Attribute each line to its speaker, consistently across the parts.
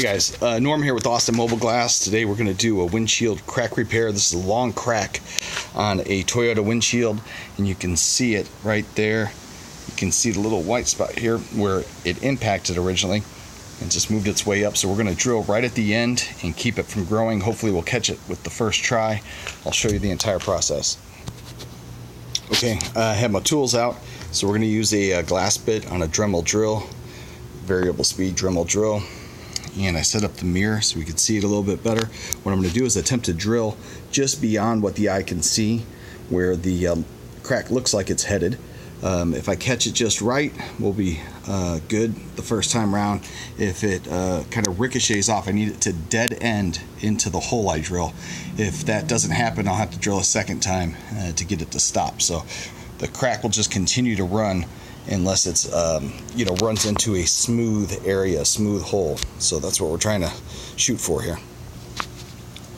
Speaker 1: Hey guys, Norm here with Austin Mobile Glass. Today we're going to do a windshield crack repair. This is a long crack on a Toyota windshield, and you can see it right there. You can see the little white spot here where it impacted originally and just moved its way up. So we're going to drill right at the end and keep it from growing. Hopefully we'll catch it with the first try. I'll show you the entire process. Okay, I have my tools out. So we're going to use a glass bit on a dremel drill, variable speed dremel drill. And I set up the mirror so we can see it a little bit better. What I'm going to do is attempt to drill just beyond what the eye can see, where the crack looks like it's headed. If I catch it just right, we'll be good the first time round. If it kind of ricochets off, I need it to dead end into the hole I drill. If that doesn't happen, I'll have to drill a second time to get it to stop. So the crack will just continue to run unless it's runs into a smooth area, smooth hole. So that's what we're trying to shoot for here.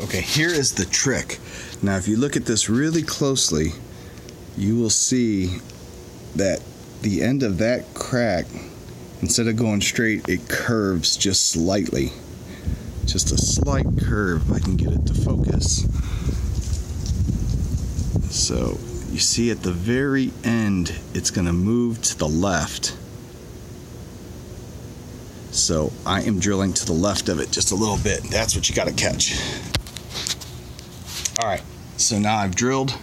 Speaker 1: Okay, here is the trick. Now if you look at this really closely, you will see that the end of that crack, instead of going straight, it curves just slightly. Just a slight curve. I can get it to focus. So you see at the very end, it's going to move to the left. So I am drilling to the left of it just a little bit. That's what you got to catch. All right, so now I've drilled,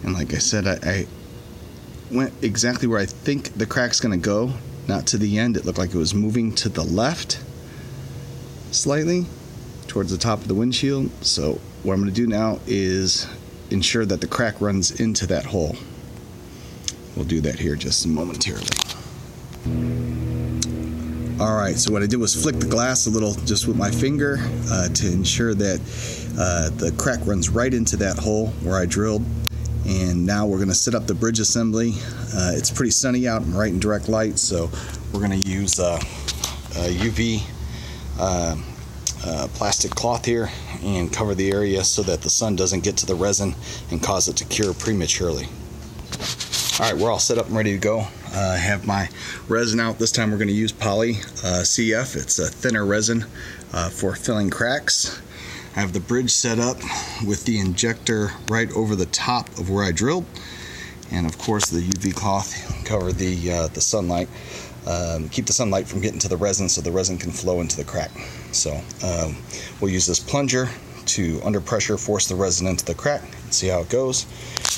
Speaker 1: and like I said, I went exactly where I think the crack's going to go, not to the end. It looked like it was moving to the left slightly towards the top of the windshield. So what I'm going to do now is ensure that the crack runs into that hole. We'll do that here just momentarily. Alright, so what I did was flick the glass a little just with my finger to ensure that the crack runs right into that hole where I drilled. And now we're going to set up the bridge assembly. It's pretty sunny out and right in direct light, so we're going to use UV plastic cloth here and cover the area so that the sun doesn't get to the resin and cause it to cure prematurely. Alright, we're all set up and ready to go. I have my resin out. This time we're going to use Poly CF. It's a thinner resin for filling cracks. I have the bridge set up with the injector right over the top of where I drilled, and of course the UV cloth cover the sunlight. Keep the sunlight from getting to the resin so the resin can flow into the crack. So we'll use this plunger to, under pressure, force the resin into the crack and see how it goes.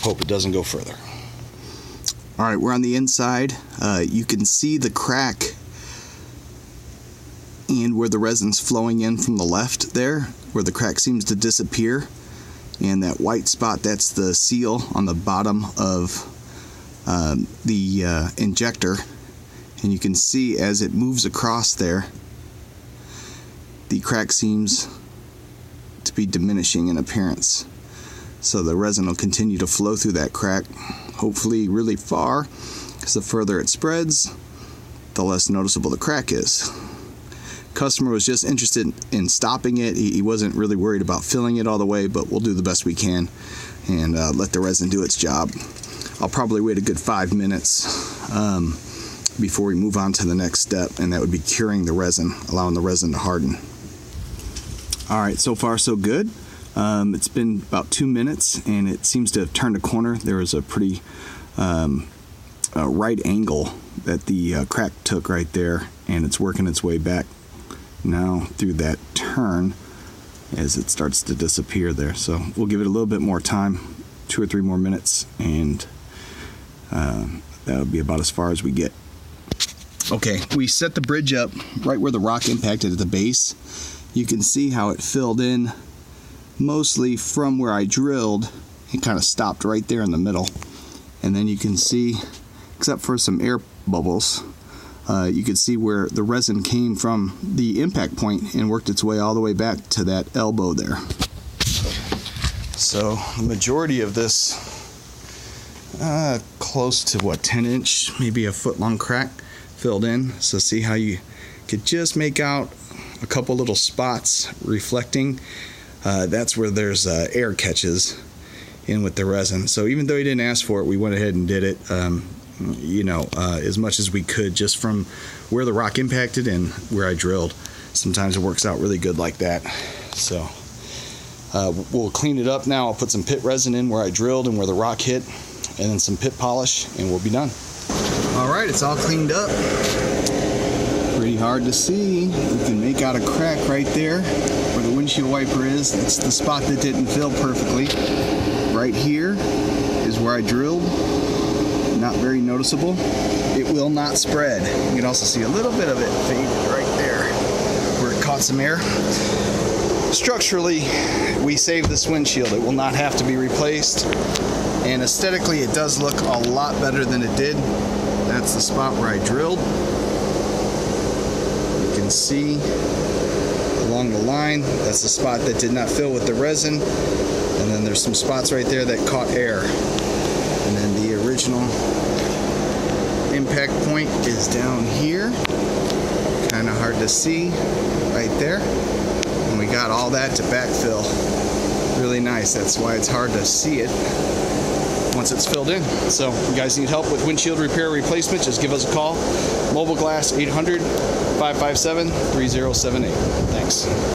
Speaker 1: Hope it doesn't go further. Alright, we're on the inside. You can see the crack and where the resin's flowing in from the left there, where the crack seems to disappear. And that white spot, that's the seal on the bottom of the injector. And you can see as it moves across there, the crack seems to be diminishing in appearance. So the resin will continue to flow through that crack, hopefully really far, because the further it spreads, the less noticeable the crack is. Customer was just interested in stopping it. He wasn't really worried about filling it all the way, but we'll do the best we can and let the resin do its job. I'll probably wait a good 5 minutes before we move on to the next step, and that would be curing the resin, allowing the resin to harden. Alright, so far so good. It's been about 2 minutes and it seems to have turned a corner. There was a pretty right angle that the crack took right there, and it's working its way back now through that turn as it starts to disappear there. So we'll give it a little bit more time, 2 or 3 more minutes, and that'll be about as far as we get. Okay, we set the bridge up right where the rock impacted at the base. You can see how it filled in mostly from where I drilled. It kind of stopped right there in the middle. And then you can see, except for some air bubbles, you can see where the resin came from the impact point and worked its way all the way back to that elbow there. So the majority of this, close to what, 10-inch, maybe a foot-long crack filled in. So see how you could just make out a couple little spots reflecting. That's where there's air catches in with the resin. So even though he didn't ask for it, we went ahead and did it. As much as we could just from where the rock impacted and where I drilled. sometimes it works out really good like that. So we'll clean it up now. I'll put some pit resin in where I drilled and where the rock hit, and then some pit polish, and we'll be done. Alright, it's all cleaned up. Pretty hard to see. You can make out a crack right there where the windshield wiper is. That's the spot that didn't fill perfectly. Right here is where I drilled. Not very noticeable. It will not spread. You can also see a little bit of it faded right there where it caught some air. Structurally, we saved this windshield. It will not have to be replaced. And aesthetically, it does look a lot better than it did. That's the spot where I drilled. You can see along the line, that's the spot that did not fill with the resin. And then there's some spots right there that caught air. And then the original impact point is down here. Kind of hard to see right there. And we got all that to backfill. Really nice. That's why it's hard to see it once it's filled in. So if you guys need help with windshield repair replacement, just give us a call. Mobile Glass 800-557-3078. Thanks.